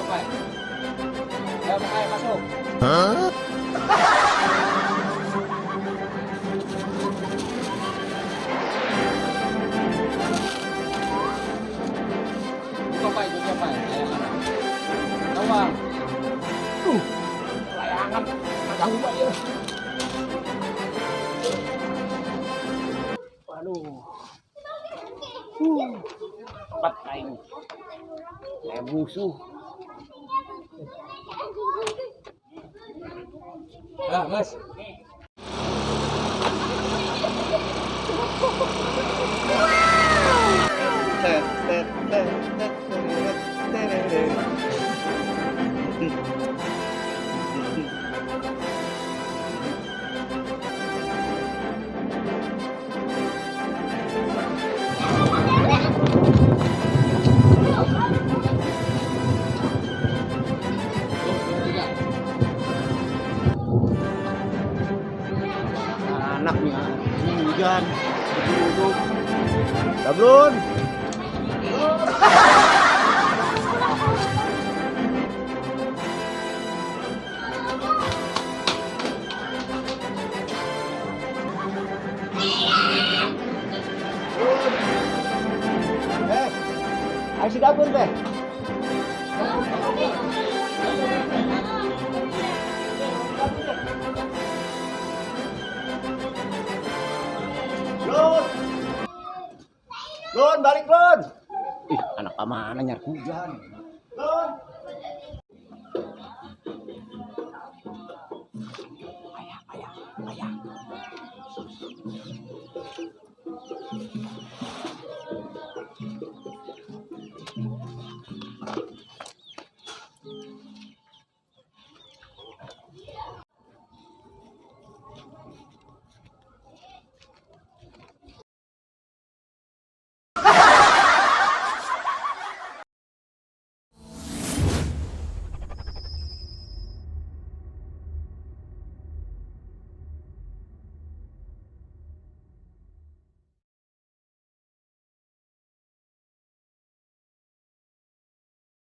Pak. Ayo, makanya masuk. Buka Pak, itu dia Pak. Layangan. Coba. Layangan. Ganggu Pak ya. Waduh. Cepat kain. Kayak musuh. Ah, Mas. Anaknya hujan duduk Dablon. Ayo si Dablon teh. Lon, balik Lon. Ih, anak mana nyar hujan. Lon. Ayah.